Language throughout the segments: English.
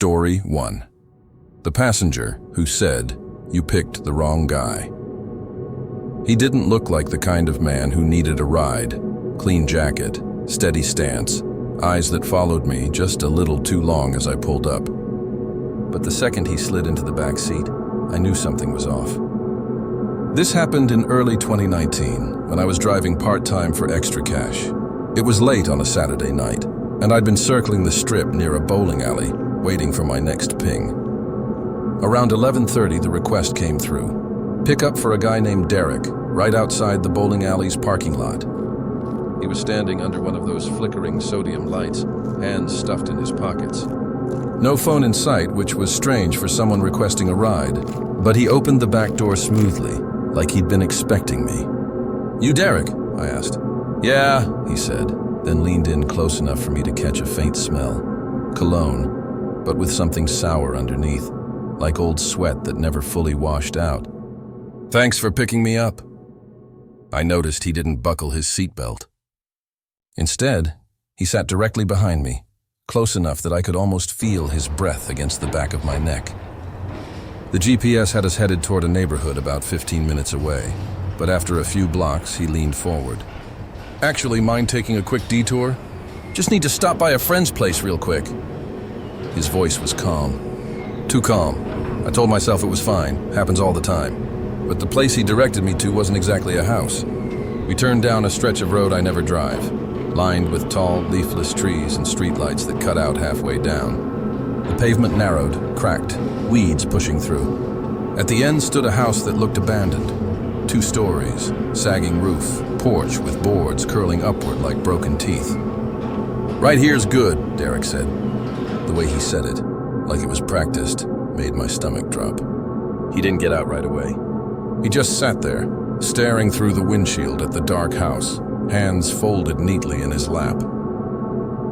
Story 1. The passenger who said, "You picked the wrong guy." He didn't look like the kind of man who needed a ride. Clean jacket, steady stance, eyes that followed me just a little too long as I pulled up. But the second he slid into the back seat, I knew something was off. This happened in early 2019 when I was driving part-time for extra cash. It was late on a Saturday night, and I'd been circling the strip near a bowling alley, waiting for my next ping. Around 11:30, the request came through. Pickup for a guy named Derek, right outside the bowling alley's parking lot. He was standing under one of those flickering sodium lights, hands stuffed in his pockets. No phone in sight, which was strange for someone requesting a ride, but he opened the back door smoothly, like he'd been expecting me. "You Derek?" I asked. "Yeah," he said, then leaned in close enough for me to catch a faint smell. Cologne, but with something sour underneath, like old sweat that never fully washed out. "Thanks for picking me up." I noticed he didn't buckle his seatbelt. Instead, he sat directly behind me, close enough that I could almost feel his breath against the back of my neck. The GPS had us headed toward a neighborhood about 15 minutes away, but after a few blocks, he leaned forward. "Actually, mind taking a quick detour? Just need to stop by a friend's place real quick." His voice was calm. Too calm. I told myself it was fine, happens all the time. But the place he directed me to wasn't exactly a house. We turned down a stretch of road I never drive, lined with tall, leafless trees and streetlights that cut out halfway down. The pavement narrowed, cracked, weeds pushing through. At the end stood a house that looked abandoned. 2 stories, sagging roof, porch with boards curling upward like broken teeth. "Right here's good," Derek said. The way he said it, like it was practiced, made my stomach drop. He didn't get out right away. He just sat there, staring through the windshield at the dark house, hands folded neatly in his lap.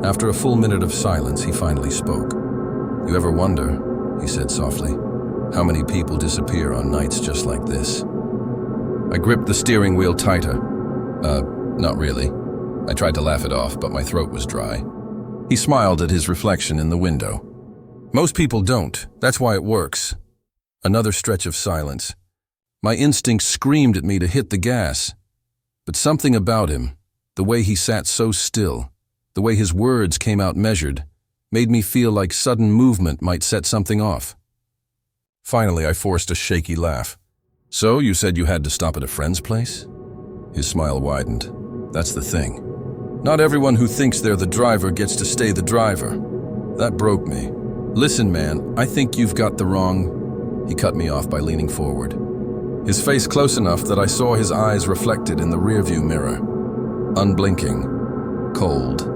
After a full minute of silence, he finally spoke. "You ever wonder," he said softly, "how many people disappear on nights just like this?" I gripped the steering wheel tighter. Not really. I tried to laugh it off, but my throat was dry. He smiled at his reflection in the window. "Most people don't. That's why it works." Another stretch of silence. My instinct screamed at me to hit the gas. But something about him, the way he sat so still, the way his words came out measured, made me feel like sudden movement might set something off. Finally, I forced a shaky laugh. "So, you said you had to stop at a friend's place?" His smile widened. "That's the thing. Not everyone who thinks they're the driver gets to stay the driver." That broke me. "Listen, man, I think you've got the wrong—" He cut me off by leaning forward. His face close enough that I saw his eyes reflected in the rearview mirror. Unblinking, cold,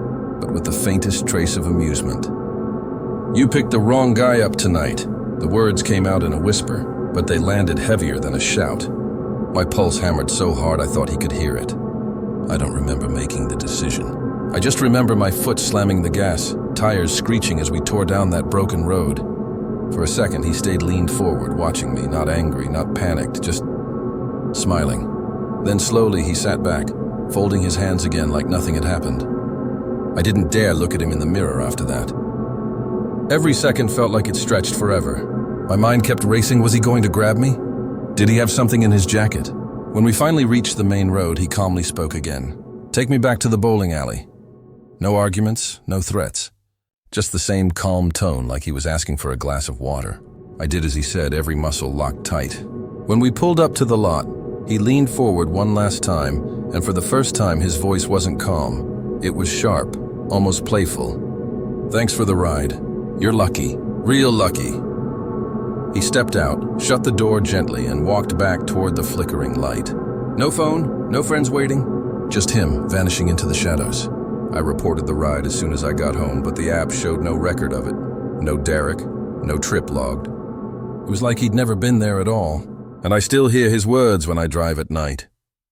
but with the faintest trace of amusement. "You picked the wrong guy up tonight." The words came out in a whisper, but they landed heavier than a shout. My pulse hammered so hard I thought he could hear it. I don't remember making the decision. I just remember my foot slamming the gas, tires screeching as we tore down that broken road. For a second, he stayed leaned forward, watching me, not angry, not panicked, just smiling. Then slowly he sat back, folding his hands again like nothing had happened. I didn't dare look at him in the mirror after that. Every second felt like it stretched forever. My mind kept racing. Was he going to grab me? Did he have something in his jacket? When we finally reached the main road, he calmly spoke again. "Take me back to the bowling alley." No arguments, no threats. Just the same calm tone, like he was asking for a glass of water. I did as he said, every muscle locked tight. When we pulled up to the lot, he leaned forward one last time, and for the first time his voice wasn't calm. It was sharp, almost playful. "Thanks for the ride. You're lucky, real lucky." He stepped out, shut the door gently, and walked back toward the flickering light. No phone, no friends waiting, just him vanishing into the shadows. I reported the ride as soon as I got home, but the app showed no record of it. No Derek, no trip logged. It was like he'd never been there at all. And I still hear his words when I drive at night,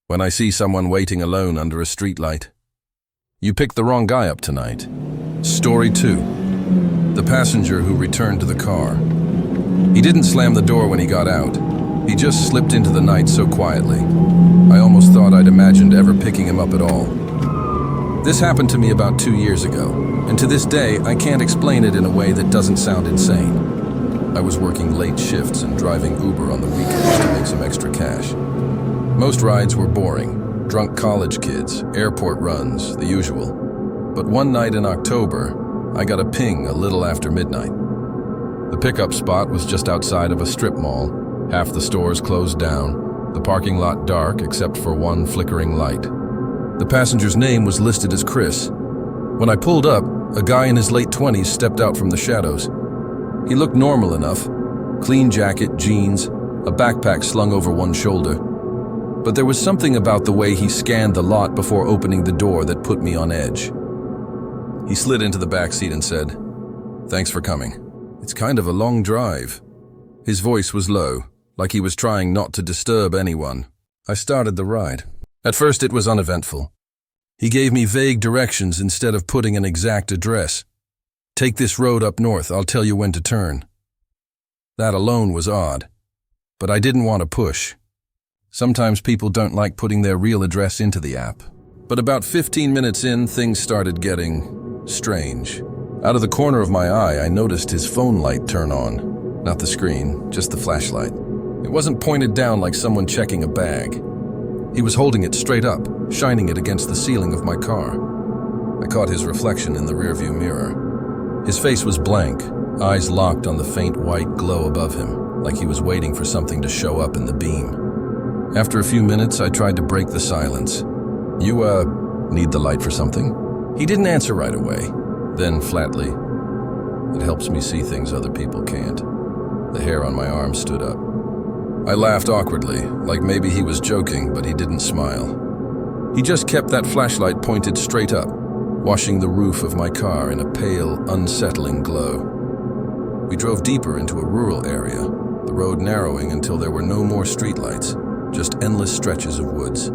when I see someone waiting alone under a streetlight. "You picked the wrong guy up tonight." Story 2. The passenger who returned to the car. He didn't slam the door when he got out. He just slipped into the night so quietly. I almost thought I'd imagined ever picking him up at all. This happened to me about 2 years ago, and to this day, I can't explain it in a way that doesn't sound insane. I was working late shifts and driving Uber on the weekends to make some extra cash. Most rides were boring, drunk college kids, airport runs, the usual. But one night in October, I got a ping a little after midnight. The pickup spot was just outside of a strip mall, half the stores closed down, the parking lot dark except for one flickering light. The passenger's name was listed as Chris. When I pulled up, a guy in his late 20s stepped out from the shadows. He looked normal enough, clean jacket, jeans, a backpack slung over one shoulder. But there was something about the way he scanned the lot before opening the door that put me on edge. He slid into the back seat and said, "Thanks for coming. It's kind of a long drive." His voice was low, like he was trying not to disturb anyone. I started the ride. At first it was uneventful. He gave me vague directions instead of putting an exact address. "Take this road up north, I'll tell you when to turn." That alone was odd, but I didn't want to push. Sometimes people don't like putting their real address into the app. But about 15 minutes in, things started getting strange. Out of the corner of my eye, I noticed his phone light turn on. Not the screen, just the flashlight. It wasn't pointed down like someone checking a bag. He was holding it straight up, shining it against the ceiling of my car. I caught his reflection in the rearview mirror. His face was blank, eyes locked on the faint white glow above him, like he was waiting for something to show up in the beam. After a few minutes, I tried to break the silence. You, need the light for something?" He didn't answer right away. Then, flatly, "It helps me see things other people can't." The hair on my arm stood up. I laughed awkwardly, like maybe he was joking, but he didn't smile. He just kept that flashlight pointed straight up, washing the roof of my car in a pale, unsettling glow. We drove deeper into a rural area, the road narrowing until there were no more streetlights, just endless stretches of woods.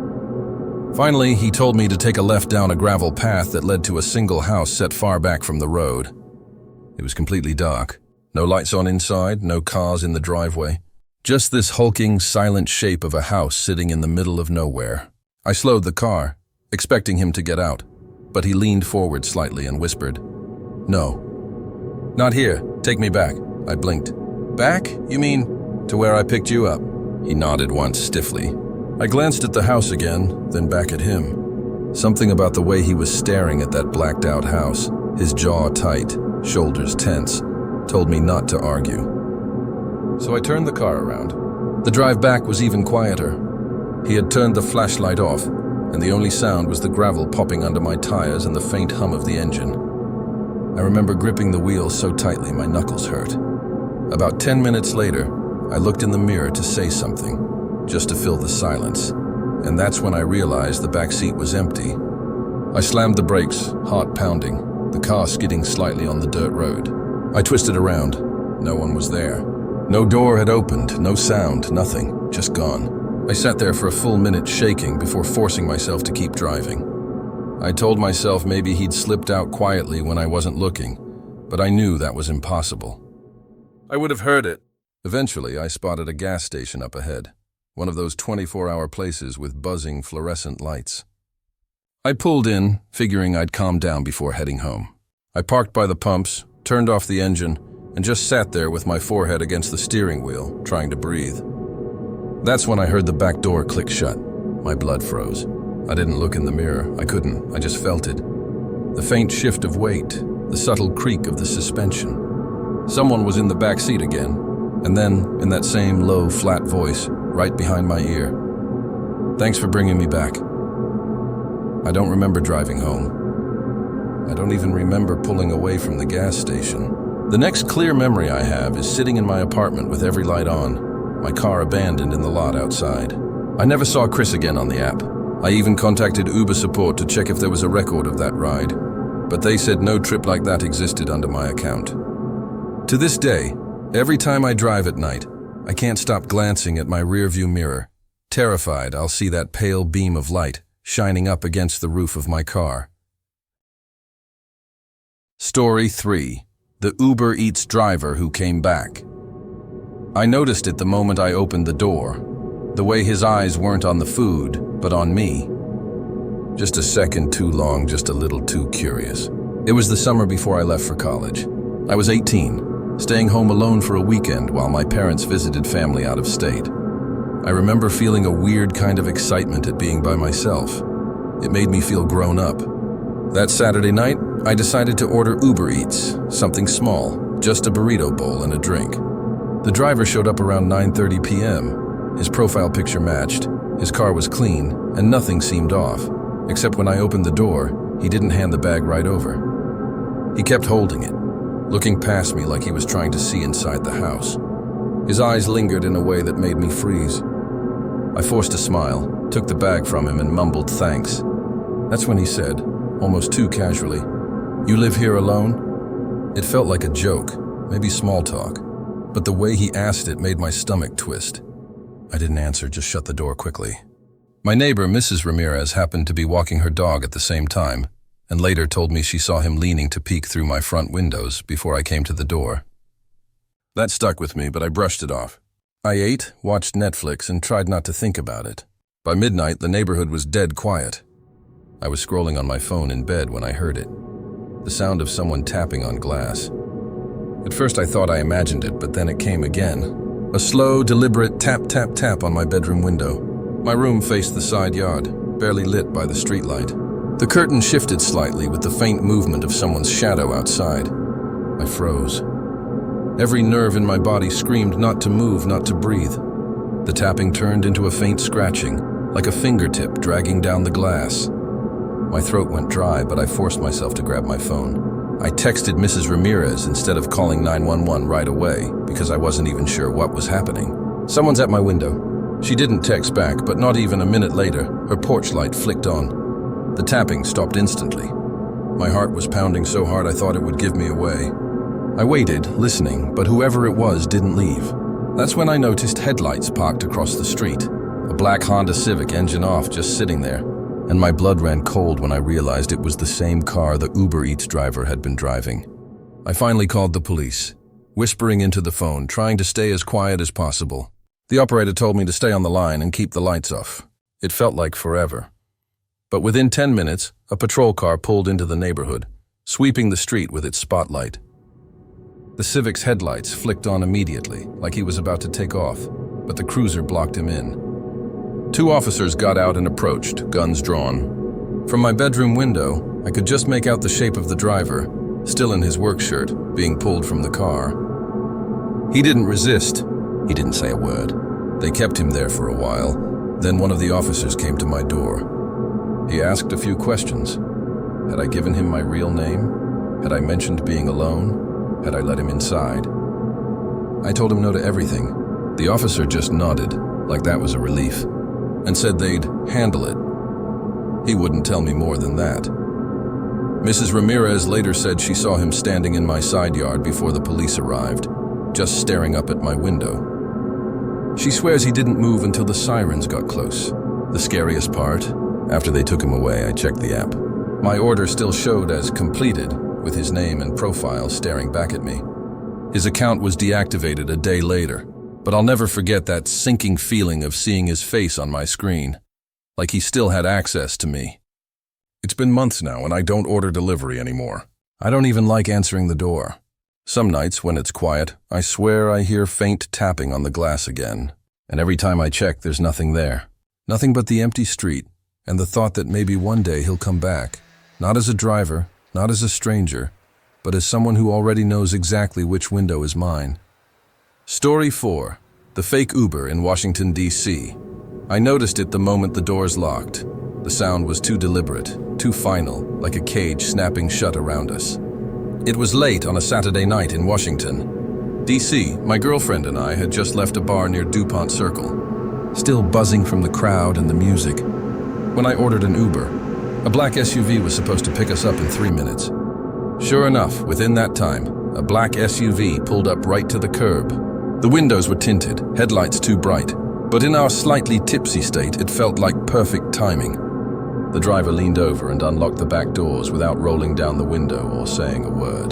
Finally, he told me to take a left down a gravel path that led to a single house set far back from the road. It was completely dark. No lights on inside, no cars in the driveway. Just this hulking, silent shape of a house sitting in the middle of nowhere. I slowed the car, expecting him to get out, but he leaned forward slightly and whispered, "No. Not here. Take me back." I blinked. "Back? You mean to where I picked you up?" He nodded once stiffly. I glanced at the house again, then back at him. Something about the way he was staring at that blacked-out house, his jaw tight, shoulders tense, told me not to argue. So I turned the car around. The drive back was even quieter. He had turned the flashlight off, and the only sound was the gravel popping under my tires and the faint hum of the engine. I remember gripping the wheel so tightly my knuckles hurt. About 10 minutes later, I looked in the mirror to say something, just to fill the silence, and that's when I realized the back seat was empty. I slammed the brakes, heart pounding, the car skidding slightly on the dirt road. I twisted around. No one was there. No door had opened, no sound, nothing, just gone. I sat there for a full minute shaking before forcing myself to keep driving. I told myself maybe he'd slipped out quietly when I wasn't looking, but I knew that was impossible. I would have heard it. Eventually, I spotted a gas station up ahead, one of those 24-hour places with buzzing fluorescent lights. I pulled in, figuring I'd calm down before heading home. I parked by the pumps, turned off the engine, and just sat there with my forehead against the steering wheel, trying to breathe. That's when I heard the back door click shut. My blood froze. I didn't look in the mirror. I couldn't. I just felt it. The faint shift of weight, the subtle creak of the suspension. Someone was in the back seat again, and then, in that same low, flat voice, right behind my ear, "Thanks for bringing me back." I don't remember driving home. I don't even remember pulling away from the gas station. The next clear memory I have is sitting in my apartment with every light on, my car abandoned in the lot outside. I never saw Chris again on the app. I even contacted Uber support to check if there was a record of that ride, but they said no trip like that existed under my account. To this day, every time I drive at night, I can't stop glancing at my rearview mirror, terrified I'll see that pale beam of light shining up against the roof of my car. Story 3. The Uber Eats driver who came back. I noticed it the moment I opened the door, the way his eyes weren't on the food, but on me. Just a second too long, just a little too curious. It was the summer before I left for college. I was 18, staying home alone for a weekend while my parents visited family out of state. I remember feeling a weird kind of excitement at being by myself. It made me feel grown up. That Saturday night, I decided to order Uber Eats, something small, just a burrito bowl and a drink. The driver showed up around 9:30 p.m. His profile picture matched, his car was clean, and nothing seemed off. Except when I opened the door, he didn't hand the bag right over. He kept holding it, looking past me like he was trying to see inside the house. His eyes lingered in a way that made me freeze. I forced a smile, took the bag from him and mumbled thanks. That's when he said, almost too casually, "You live here alone?" It felt like a joke, maybe small talk, but the way he asked it made my stomach twist. I didn't answer, just shut the door quickly. My neighbor, Mrs. Ramirez, happened to be walking her dog at the same time, and later told me she saw him leaning to peek through my front windows before I came to the door. That stuck with me, but I brushed it off. I ate, watched Netflix, and tried not to think about it. By midnight, the neighborhood was dead quiet. I was scrolling on my phone in bed when I heard it. The sound of someone tapping on glass. At first I thought I imagined it, but then it came again. A slow, deliberate tap, tap, tap on my bedroom window. My room faced the side yard, barely lit by the streetlight. The curtain shifted slightly with the faint movement of someone's shadow outside. I froze. Every nerve in my body screamed not to move, not to breathe. The tapping turned into a faint scratching, like a fingertip dragging down the glass. My throat went dry, but I forced myself to grab my phone. I texted Mrs. Ramirez instead of calling 911 right away because I wasn't even sure what was happening. "Someone's at my window." She didn't text back, but not even a minute later, her porch light flicked on. The tapping stopped instantly. My heart was pounding so hard I thought it would give me away. I waited, listening, but whoever it was didn't leave. That's when I noticed headlights parked across the street, a black Honda Civic engine off just sitting there, and my blood ran cold when I realized it was the same car the Uber Eats driver had been driving. I finally called the police, whispering into the phone, trying to stay as quiet as possible. The operator told me to stay on the line and keep the lights off. It felt like forever. But within 10 minutes, a patrol car pulled into the neighborhood, sweeping the street with its spotlight. The Civic's headlights flicked on immediately, like he was about to take off, but the cruiser blocked him in. 2 officers got out and approached, guns drawn. From my bedroom window, I could just make out the shape of the driver, still in his work shirt, being pulled from the car. He didn't resist. He didn't say a word. They kept him there for a while. Then one of the officers came to my door. He asked a few questions. Had I given him my real name? Had I mentioned being alone? Had I let him inside? I told him no to everything. The officer just nodded, like that was a relief, and said they'd handle it. He wouldn't tell me more than that. Mrs. Ramirez later said she saw him standing in my side yard before the police arrived, just staring up at my window. She swears he didn't move until the sirens got close. The scariest part, after they took him away, I checked the app. My order still showed as completed, with his name and profile staring back at me. His account was deactivated a day later, but I'll never forget that sinking feeling of seeing his face on my screen, like he still had access to me. It's been months now and I don't order delivery anymore. I don't even like answering the door. Some nights, when it's quiet, I swear I hear faint tapping on the glass again, and every time I check, there's nothing there. Nothing but the empty street, and the thought that maybe one day he'll come back, not as a driver, not as a stranger, but as someone who already knows exactly which window is mine. Story 4. The fake Uber in Washington, D.C. I noticed it the moment the doors locked. The sound was too deliberate, too final, like a cage snapping shut around us. It was late on a Saturday night in Washington. D.C., my girlfriend and I had just left a bar near DuPont Circle, still buzzing from the crowd and the music, when I ordered an Uber. A black SUV was supposed to pick us up in 3 minutes. Sure enough, within that time, a black SUV pulled up right to the curb. The windows were tinted, headlights too bright, but in our slightly tipsy state, it felt like perfect timing. The driver leaned over and unlocked the back doors without rolling down the window or saying a word.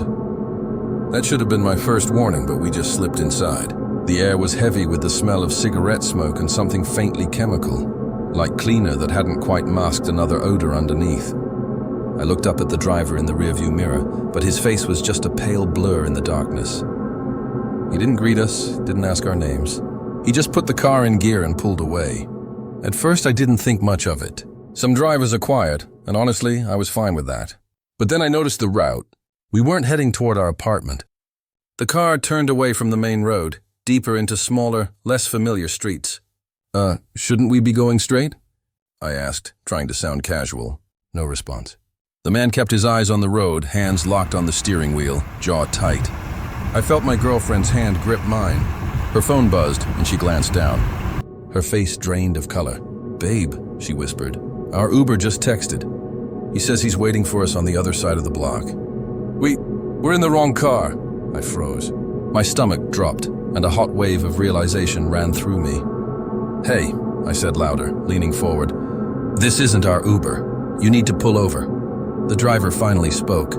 That should have been my first warning, but we just slipped inside. The air was heavy with the smell of cigarette smoke and something faintly chemical. like cleaner that hadn't quite masked another odor underneath. I looked up at the driver in the rearview mirror, but his face was just a pale blur in the darkness. He didn't greet us, didn't ask our names. He just put the car in gear and pulled away. At first, I didn't think much of it. Some drivers are quiet, and honestly, I was fine with that. But then I noticed the route. We weren't heading toward our apartment. The car turned away from the main road, deeper into smaller, less familiar streets. Shouldn't we be going straight? I asked, trying to sound casual. No response. The man kept his eyes on the road, hands locked on the steering wheel, jaw tight. I felt my girlfriend's hand grip mine. Her phone buzzed, and she glanced down. Her face drained of color. "Babe," she whispered, "our Uber just texted. He says he's waiting for us on the other side of the block." We're in the wrong car." I froze. My stomach dropped, and a hot wave of realization ran through me. "Hey," I said louder, leaning forward. "This isn't our Uber. You need to pull over." The driver finally spoke,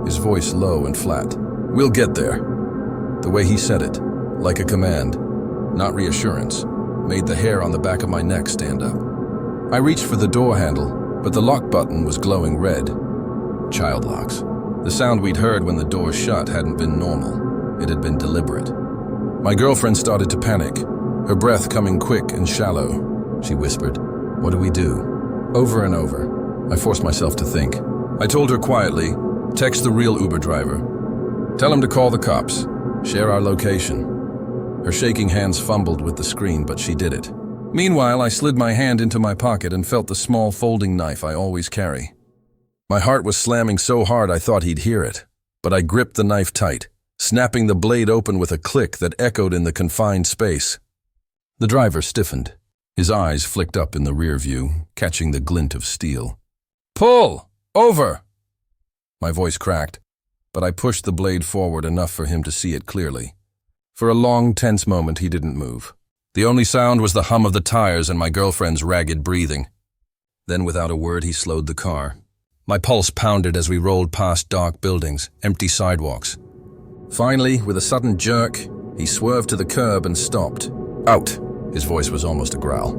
his voice low and flat. "We'll get there." The way he said it, like a command, not reassurance, made the hair on the back of my neck stand up. I reached for the door handle, but the lock button was glowing red. Child locks. The sound we'd heard when the door shut hadn't been normal. It had been deliberate. My girlfriend started to panic, her breath coming quick and shallow. She whispered, "What do we do?" Over and over, I forced myself to think. I told her quietly, "Text the real Uber driver. Tell him to call the cops. Share our location." Her shaking hands fumbled with the screen, but she did it. Meanwhile, I slid my hand into my pocket and felt the small folding knife I always carry. My heart was slamming so hard I thought he'd hear it, but I gripped the knife tight, snapping the blade open with a click that echoed in the confined space. The driver stiffened. His eyes flicked up in the rear view, catching the glint of steel. "Pull! Over!" My voice cracked, but I pushed the blade forward enough for him to see it clearly. For a long, tense moment, he didn't move. The only sound was the hum of the tires and my girlfriend's ragged breathing. Then, without a word, he slowed the car. My pulse pounded as we rolled past dark buildings, empty sidewalks. Finally, with a sudden jerk, he swerved to the curb and stopped. "Out!" His voice was almost a growl.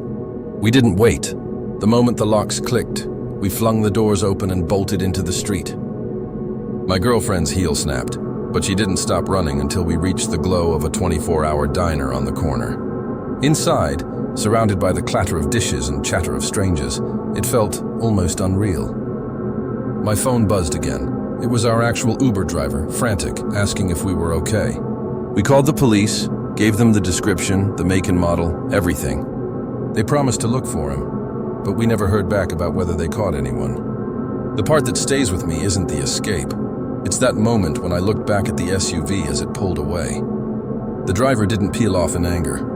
We didn't wait. The moment the locks clicked, we flung the doors open and bolted into the street. My girlfriend's heel snapped, but she didn't stop running until we reached the glow of a 24-hour diner on the corner. Inside, surrounded by the clatter of dishes and chatter of strangers, it felt almost unreal. My phone buzzed again. It was our actual Uber driver, frantic, asking if we were okay. We called the police, gave them the description, the make and model, everything. They promised to look for him, but we never heard back about whether they caught anyone. The part that stays with me isn't the escape. It's that moment when I looked back at the SUV as it pulled away. The driver didn't peel off in anger.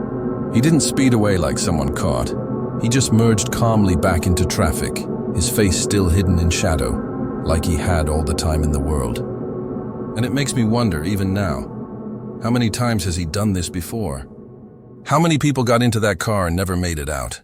He didn't speed away like someone caught. He just merged calmly back into traffic, his face still hidden in shadow, like he had all the time in the world. And it makes me wonder, even now, how many times has he done this before? How many people got into that car and never made it out?